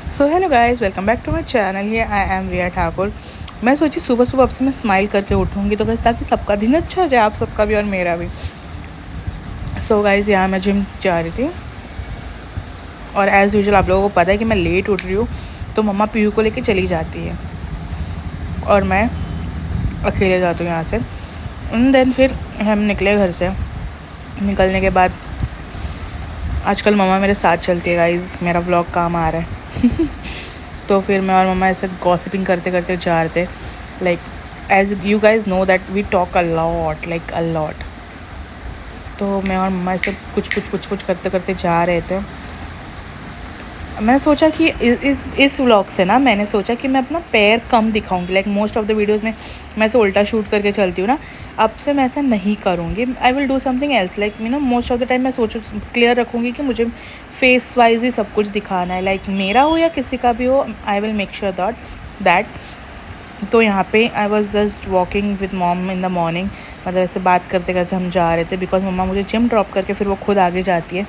So hello guys, welcome back to my channel. ये I M रिया ठाकुर। मैं सोची सुबह सुबह अब से मैं स्माइल करके उठूँगी तो बस ताकि सबका दिन अच्छा हो जाए, आप सबका भी और मेरा भी। सो गाइस, यहाँ मैं जिम जा रही थी और एज़ यूजुअल आप लोगों को पता है कि मैं लेट उठ रही हूँ, तो मम्मा पीयू को लेके चली जाती है और मैं अकेले जाती हूँ यहाँ से। एंड देन फिर हम निकले घर से। निकलने के बाद आजकल मम्मा मेरे साथ चलती है गाइस, मेरा व्लॉग काम आ रहा है। तो फिर मैं और मम्मा ऐसे गॉसिपिंग करते करते जा रहे थे। Like as you guys know that we talk a lot, like a lot. तो मैं और मम्मा ऐसे कुछ करते करते जा रहे थे। मैं सोचा कि इस व्लॉग से ना मैंने सोचा कि मैं अपना पैर कम दिखाऊंगी। Like most of the videos में मैं ऐसे उल्टा शूट करके चलती हूँ ना, अब से मैं ऐसा नहीं करूँगी। I will do something else. Like most of the time मैं क्लियर रखूँगी कि मुझे फेस वाइज ही सब कुछ दिखाना है, लाइक मेरा हो या किसी का भी हो। I will make sure that. तो यहाँ पे I was just walking with mom in the morning. मतलब ऐसे बात करते करते हम जा रहे थे बिकॉज मम्मा मुझे जिम ड्रॉप करके फिर वो खुद आगे जाती है।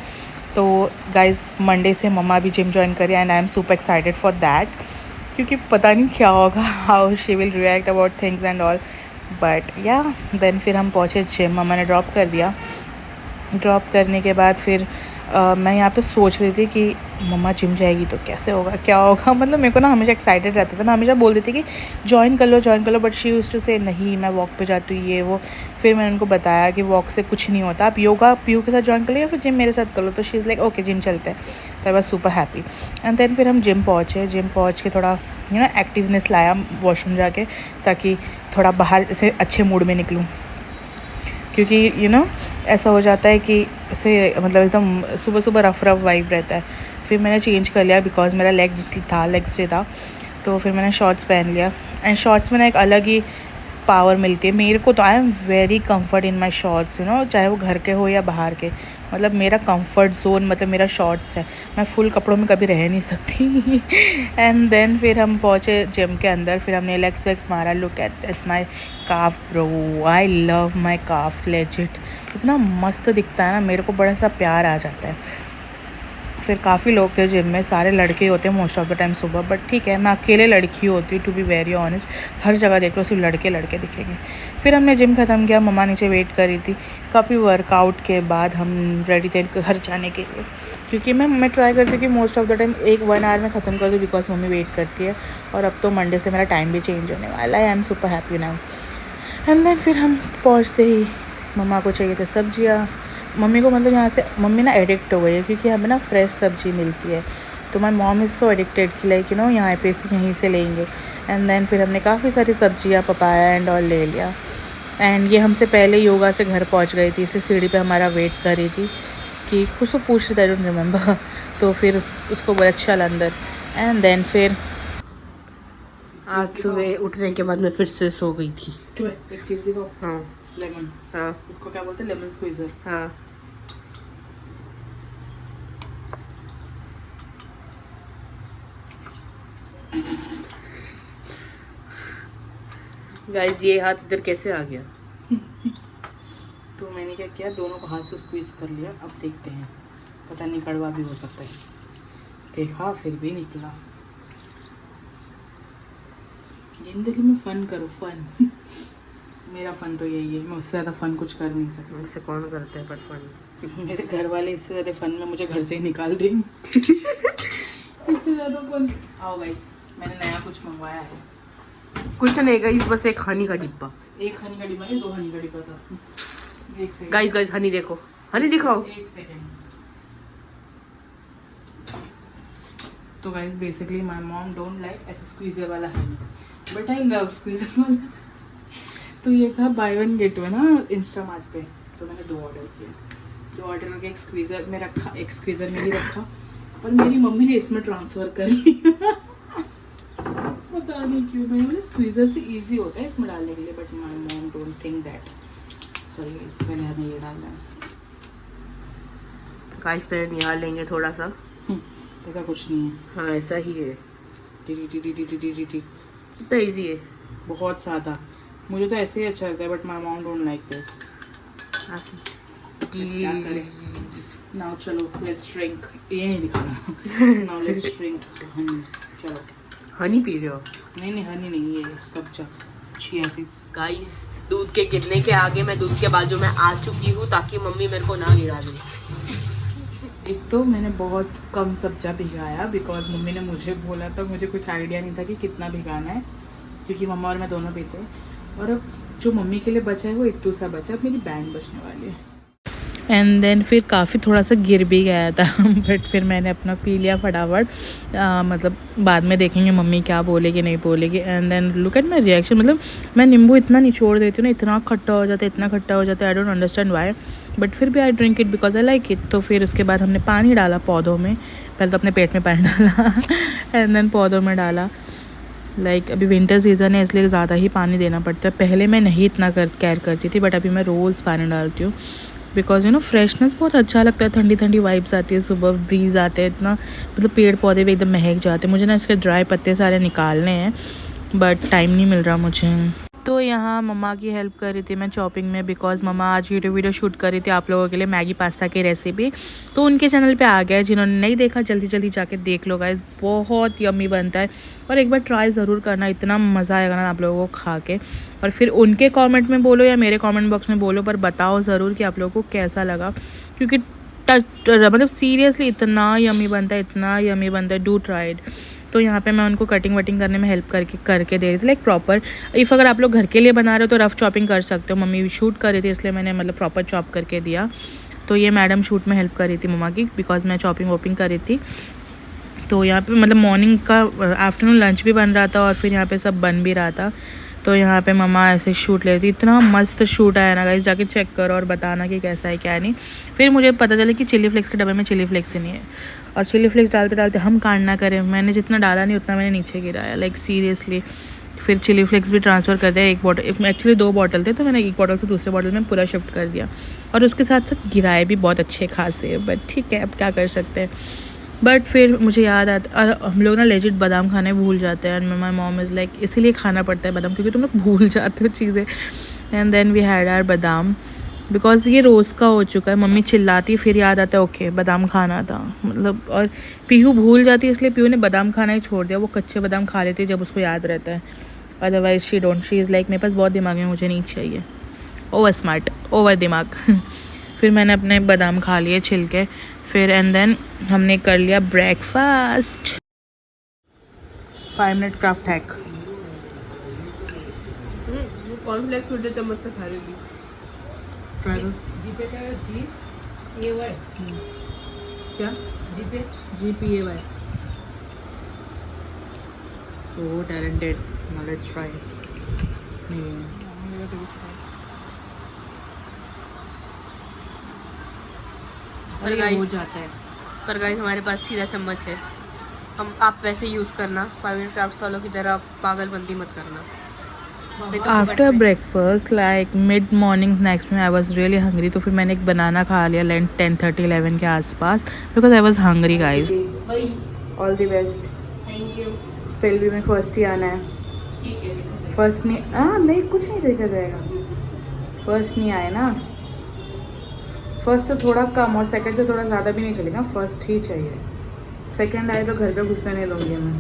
तो गाइज़, मंडे से मम्मा भी जिम ज्वाइन करी and I am super excited for that, क्योंकि पता नहीं क्या होगा, how she will react about things and all. But या देन फिर हम पहुँचे जिम, मम्मा ने ड्रॉप कर दिया। ड्रॉप करने के बाद फिर मैं यहाँ पे सोच रही थी कि मम्मा जिम जाएगी तो कैसे होगा, क्या होगा। मतलब मेरे को ना हमेशा एक्साइटेड रहता था, मैं हमेशा बोल देती कि ज्वाइन कर लो, बट शी यूज्ड टू से नहीं मैं वॉक पे जाती हूँ ये वो। फिर मैंने उनको बताया कि वॉक से कुछ नहीं होता, आप योगा पीयू के साथ ज्वाइन कर लो या फिर जिम मेरे साथ कर लो। तो she is like okay gym चलते हैं। तो I was super happy. And then फिर हम जिम पहुँच के थोड़ा एक्टिवनेस लाया वॉशरूम जाके, ताकि थोड़ा बाहर से अच्छे मूड में निकलूँ। क्योंकि ऐसा हो जाता है कि ऐसे मतलब एकदम सुबह सुबह रफ वाइब रहता है। फिर मैंने चेंज कर लिया बिकॉज मेरा लेग्स डे था। तो फिर मैंने शॉर्ट्स पहन लिया एंड शॉर्ट्स में ना एक अलग ही पावर मिलती है मेरे को। तो I am very comfort in my shorts, चाहे वो घर के हो या बाहर के। मतलब मेरा कंफर्ट जोन मतलब मेरा शॉर्ट्स है। मैं फुल कपड़ों में कभी रह नहीं सकती। एंड देन फिर हम पहुँचे जिम के अंदर। फिर हमने लेग्स वेग्स मारा। Look at this my calf bro, I love my calf legit. इतना मस्त दिखता है ना, मेरे को बड़ा सा प्यार आ जाता है। फिर काफ़ी लोग थे जिम में, सारे लड़के होते हैं मोस्ट ऑफ द टाइम सुबह। बट ठीक है, मैं अकेले लड़की होती हूँ टू बी वेरी ऑनेस्ट। हर जगह देख लो सिर्फ लड़के लड़के दिखेंगे। फिर हमने जिम ख़त्म किया, मम्मा नीचे वेट कर रही थी। काफ़ी वर्कआउट के बाद हम रेडी थे घर जाने के लिए, क्योंकि मैं ट्राई करती हूँ कि most of the time 1 hour में ख़त्म कर दूँ बिकॉज मम्मी वेट करती है। और अब तो मंडे से मेरा टाइम भी चेंज होने वाला है। I am super happy now. And then फिर हम पहुँचते ही मम्मा को चाहिए थे सब्जियाँ। मम्मी को मतलब यहाँ से मम्मी ना एडिक्ट हो गई है, क्योंकि हमें ना फ्रेश सब्ज़ी मिलती है। तो my mom is so addicted कि लाइक यहाँ पे से यहीं से लेंगे। एंड देन फिर हमने काफ़ी सारी सब्जियाँ पपाया एंड ऑल ले लिया। एंड ये हमसे पहले योगा से घर पहुँच गई थी, इसलिए सीढ़ी पे हमारा वेट कर रही थी कि कुछ तो पूछ रही थी, आई डोंट रिमेंबर। तो फिर उसको बोला चल अंदर। एंड देन फिर आज सुबह उठने के बाद मैं फिर से सो गई थी। एक चीज़ दिखाओ। हाँ लेमन। हाँ इसको क्या बोलते हैं? Lemon squeezer. हाँ। गाइस, ये हाथ इधर कैसे आ गया? तो मैंने क्या किया, दोनों को हाथ से स्क्वीज़ कर लिया। अब देखते हैं, पता नहीं कड़वा भी हो सकता है। देखा, फिर भी निकला। जिंदगी में फ़न करो, फ़न। मेरा फ़न तो यही है, मैं उससे ज़्यादा फ़न कुछ कर नहीं सकती। इससे कौन करता है पर फन? मेरे घर वाले इससे ज़्यादा फ़न में मुझे घर से ही निकाल देंगे। इससे ज़्यादा फ़न। आओ गाइस, मैंने नया कुछ मंगवाया है। कुछ नहीं गाइस, बस एक हनी का डिब्बा। एक हनी का डिब्बा नहीं, 2 हनी का डिब्बा था। एक सेकंड गाइस हनी देखो, हनी दिखाओ। एक सेकंड। तो guys basically my mom don't like ऐसा स्क्वीज़र वाला Honey, but I love squeezer वाला। तो ये था बाय वन गेट वन ना इंस्टामार्ट पे। तो मैंने 2 ऑर्डर किए। 2 ऑर्डर करके एक स्क्वीज़र में रखा, एक स्क्वीज़र में ही रखा, और मेरी मम्मी ने इसमें ट्रांसफ़र कर लिया। पता नहीं क्यों। मैंने बोला स्क्वीज़र से इजी होता है इसमें डालने के लिए, but my mom don't think that. Sorry guys, पहले हमें ये डालना है। गाइस पहले निहार लेंगे थोड़ा सा। ऐसा कुछ नहीं है। हाँ ऐसा ही है, टी इतना इजी है। बहुत ज़्यादा। मुझे तो ऐसे ही अच्छा लगता है, but my mom don't like this. क्या करें? नाउ चलो लेट्स ड्रिंक, ये नहीं दिखाना। Now let's drink Honey. चलो हनी पी रहे हो? नहीं हनी नहीं, ये सब चिया सीड्स। गाइस दूध के गिरने के आगे मैं दूध के बाजू में आ चुकी हूँ ताकि मम्मी मेरे को ना गिरा दे। एक तो मैंने बहुत कम सब्जा भिगाया बिकॉज मम्मी ने मुझे बोला था, मुझे कुछ आइडिया नहीं था कि कितना भिगाना है, क्योंकि मम्मा और मैं दोनों पीते हैं। और अब जो मम्मी के लिए बचा है वो एक सा बचा, अब मेरी बैंड बचने वाली है। एंड देन फिर काफ़ी थोड़ा सा गिर भी गया था बट फिर मैंने अपना पी लिया फटाफट। मतलब बाद में देखेंगे मम्मी क्या बोलेगी नहीं बोलेगी। And then look at my reaction, मतलब मैं नींबू इतना निचोड़ देती हूँ ना, इतना खट्टा हो जाता है, इतना खट्टा हो जाता है, I don't understand why, but फिर भी I drink it because I like it. तो फिर उसके बाद हमने पानी डाला पौधों में, पहले तो अपने पेट में पानी डाला एंड देन पौधों में डाला। अभी विंटर सीज़न है इसलिए ज़्यादा ही पानी देना पड़ता है। पहले मैं नहीं इतना केयर करती थी, बट अभी मैं रोज़ पानी डालती हूँ बिकॉज फ्रेशनेस बहुत अच्छा लगता है, ठंडी ठंडी वाइब्स आती है, सुबह ब्रीज आते हैं, इतना मतलब पेड़ पौधे भी एकदम महक जाते हैं। मुझे ना इसके ड्राई पत्ते सारे निकालने हैं बट टाइम नहीं मिल रहा मुझे। तो यहाँ मम्मा की हेल्प कर रही थी मैं चॉपिंग में, बिकॉज मम्मा आज यूट्यूब वीडियो शूट कर रही थी आप लोगों के लिए मैगी पास्ता की रेसिपी। तो उनके चैनल पे आ गया, जिन्होंने नहीं देखा जल्दी जल्दी जाके देख लो गाइस, बहुत यम्मी बनता है और एक बार ट्राई ज़रूर करना, इतना मज़ा आएगा ना आप लोगों को खा के। और फिर उनके कमेंट में बोलो या मेरे कमेंट बॉक्स में बोलो, पर बताओ ज़रूर कि आप लोगों को कैसा लगा, क्योंकि मतलब सीरियसली इतना यम्मी बनता है, इतना यम्मी बनता है, डू ट्राई इट। तो यहाँ पे मैं उनको कटिंग वटिंग करने में हेल्प करके दे रही थी, लाइक प्रॉपर। इफ़ अगर आप लोग घर के लिए बना रहे हो तो रफ़ चॉपिंग कर सकते हो, मम्मी शूट कर रही थी इसलिए मैंने मतलब प्रॉपर चॉप करके दिया। तो ये मैडम शूट में हेल्प कर रही थी मम्मा की, बिकॉज मैं चॉपिंग वॉपिंग कर रही थी। तो यहाँ पे मतलब मॉर्निंग का आफ्टरनून लंच भी बन रहा था और फिर यहाँ पे सब बन भी रहा था। तो यहाँ पे मम्मा ऐसे शूट लेती, इतना मस्त शूट आया ना गाइस, जाके चेक करो और बताना कि कैसा है क्या नहीं। फिर मुझे पता चला कि चिली फ्लेक्स के डब्बे में चिली फ्लेक्स ही नहीं है, और चिली फ्लेक्स डालते डालते हम कांड ना करें, मैंने जितना डाला नहीं उतना मैंने नीचे गिराया, लाइक सीरियसली। फिर चिली फ्लेक्स भी ट्रांसफ़र कर दिया, एक बॉटल, एक्चुअली 2 बॉटल थे तो मैंने एक बॉटल से दूसरे बॉटल में पूरा शिफ्ट कर दिया, और उसके साथ साथ गिराए भी बहुत अच्छे खासे, बट ठीक है अब क्या कर सकते हैं। बट फिर मुझे याद आता, और हम लोग ना लेजिट बादाम खाने भूल जाते हैं, and my mom is like इसीलिए खाना पड़ता है बादाम, क्योंकि तुम लोग भूल जाते हो चीज़ें। And then we had our badam, because ये रोज़ का हो चुका है, मम्मी चिल्लाती फिर याद आता है ओके बादाम खाना था, मतलब। और पीहू भूल जाती है इसलिए पीहू ने बादाम खाना ही छोड़ दिया, वो कच्चे बादाम खा लेती है जब उसको याद रहता है, otherwise she don't, she is like मेरे पास बहुत दिमाग है, मुझे नहीं चाहिए, ओवर स्मार्ट, ओवर दिमाग फिर मैंने अपने बादाम खा लिए छिल के, फिर एंड देन हमने कर लिया breakfast. 5 minute craft hack. Cornflakes छोटे चम्मच से खा रही थी। ट्राई करो। GPAY क्या? GPAY। So talented. Now let's try. पर ये हो गाइस, जाता है। पर गाइस हमारे पास सीधा चम्मच है, हम आप वैसे यूज़ करना, 5 मिनट क्राफ्ट वालों की तरह पागलबंदी मत करना। After breakfast like mid morning snacks में आई वॉज रियली हंग्री, तो फिर मैंने एक बनाना खा लिया 10:30-11 के आसपास, because I was hungry guys. All the best. Thank you. Spell भी में फर्स्ट ही आना है। ठीक है, फर्स्ट नहीं, नहीं कुछ नहीं देखा जाएगा, फर्स्ट नहीं आए ना, फर्स्ट से थोड़ा कम और सेकंड से थोड़ा ज़्यादा भी नहीं चलेगा, फर्स्ट ही चाहिए। सेकंड आए तो घर पे घुसने नहीं दूँगी मैं,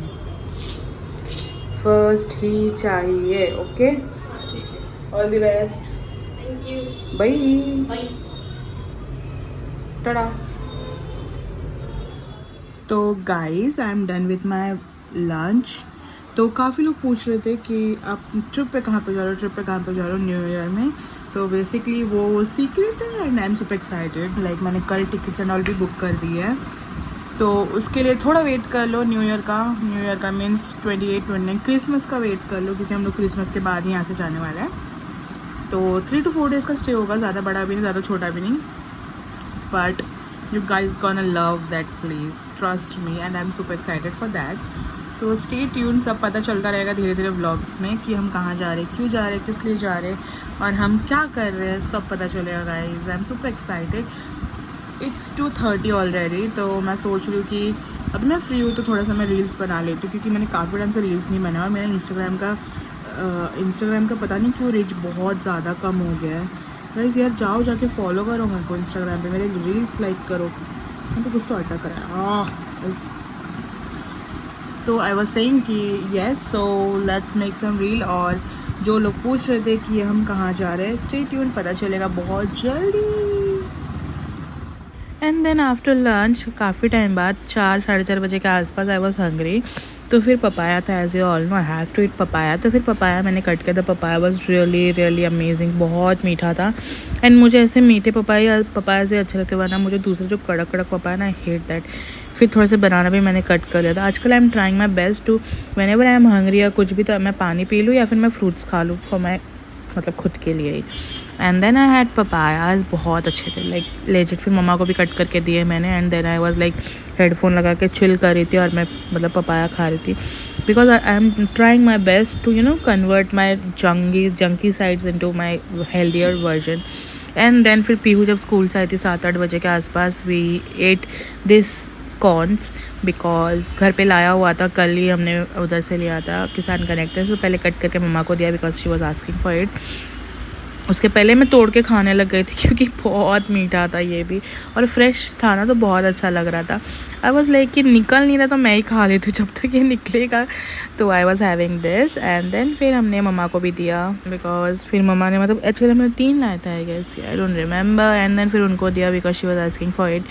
फर्स्ट ही चाहिए। Okay, all the best. Thank you, bye bye. टाटा। तो guys I am done with my lunch. तो काफ़ी लोग पूछ रहे थे कि आप ट्रिप पे कहाँ पे जा रहे हो, ट्रिप पे कहाँ पे जा रहे हो न्यू ईयर में। तो बेसिकली वो सीक्रेट है and I am super excited, like मैंने कल टिकट्स एंड ऑल भी बुक कर दी है, तो उसके लिए थोड़ा वेट कर लो। न्यू ईयर का मीन्स 28-29, क्रिसमस का वेट कर लो, क्योंकि हम लोग क्रिसमस के बाद ही यहाँ से जाने वाले हैं। तो 3 to 4 डेज़ का स्टे होगा, ज़्यादा बड़ा भी नहीं ज़्यादा छोटा भी नहीं, but you guys gonna love that place, trust me, and I'm super excited for that. So stay tuned, सब पता चलता रहेगा धीरे धीरे व्लॉग्स में कि हम कहाँ जा रहे हैं, क्यों जा रहे हैं, किस लिए जा रहे हैं और हम क्या कर रहे हैं, सब पता चलेगा guys. I am super excited. It's 2:30 already, तो मैं सोच रही हूँ कि अब मैं फ्री हूँ तो थोड़ा सा मैं रील्स बना लेती हूँ, क्योंकि मैंने काफ़ी टाइम से रील्स नहीं बनाया और मेरा इंस्टाग्राम का पता नहीं क्यों रीच बहुत ज़्यादा कम हो गया है। गाइस यार जाओ जाके फॉलो करो मेरे को इंस्टाग्राम पे, मेरे रील्स लाइक करो। मेरे को कुछ तो अटक रहा है। तो आई वाज सेइंग कि yes, so let's make some reel. और जो लोग पूछ रहे थे कि हम कहाँ जा रहे हैं, स्टे ट्यून, पता चलेगा बहुत जल्दी। एंड देन आफ्टर लंच काफ़ी टाइम बाद 4 साढ़े 4 बजे के आसपास आई वॉज हंग्री। तो फिर पपाया था, as you all know I have to eat papaya. तो फिर पपाया मैंने कट किया था। Papaya was really really amazing, बहुत मीठा था। एंड मुझे ऐसे मीठे पपाया से अच्छे लगते, वरना मुझे दूसरे जो कड़क कड़क पपाया ना, आई हेट दैट। फिर थोड़े से बनाना भी मैंने कट कर लिया था। आजकल I am trying my best to whenever I am hungry या कुछ भी, तो मैं पानी पी लूँ या फिर मैं फ्रूट्स खा लूँ फॉर माई, मतलब खुद के लिए ही। And then I had papayas, बहुत अच्छे थे, लाइक लेजिट। फिर मम्मा को भी कट करके दिए मैंने। And then I was like headphone लगा के चिल कर रही थी और मैं मतलब पपाया खा रही थी, because I am trying my best to convert my junkie sides into my healthier version. And then फिर पीहू जब स्कूल से आई थी 7-8 बजे के आसपास, we ate this corns, because घर पे लाया हुआ था, कल ही हमने उधर से लिया था, किसान कनेक्ट है। तो पहले कट करके मम्मा को दिया because she was asking for it. उसके पहले मैं तोड़ के खाने लग गई थी क्योंकि बहुत मीठा था ये भी, और फ्रेश था ना, तो बहुत अच्छा लग रहा था। आई वॉज लाइक कि निकल नहीं रहा तो मैं ही खा लेती हूँ जब तक ये निकलेगा। तो I was having this. And then फिर हमने मम्मा को भी दिया, बिकॉज फिर मम्मा ने, मतलब एक्चुअली हमने 3 लाया था I guess, I don't remember. And then फिर उनको दिया because she was asking for it.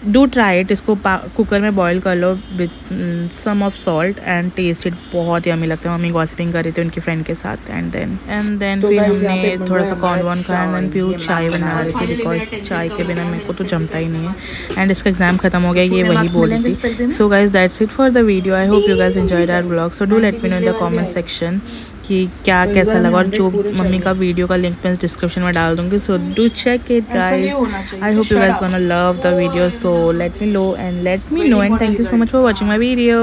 Do try it, इसको कुकर में बॉईल कर लो with some of salt and taste it, बहुत यमी लगता है। मम्मी गॉसिपिंग कर रही थी उनकी फ्रेंड के साथ। एंड देन तो फिर गाइस यहाँ पे हमने बन थोड़ा रहा सा है कॉर्न वॉर्न मैच खाया। एंड देन और प्यू ये चाय मैम बना बना रही थी, फाइनली मेरा बिकॉज टेंशन चाय के कम बिना हो मेरे गया को तो है। जमता ही नहीं है। एंड इसका एग्जाम खत्म हो गया, ये वही बोल रही थी। So guys that's it for the video. I hope you guys enjoyed our vlog. So do let me know in the comment section कि क्या तो इस कैसा बार लगा, और हमें जो 100 पूरे मम्मी का चाहिए। वीडियो का लिंक मैं डिस्क्रिप्शन में डाल दूँगी। So do check it guys. I hope you guys gonna love the videos. So let me know and let me know, and thank you so much for watching my video.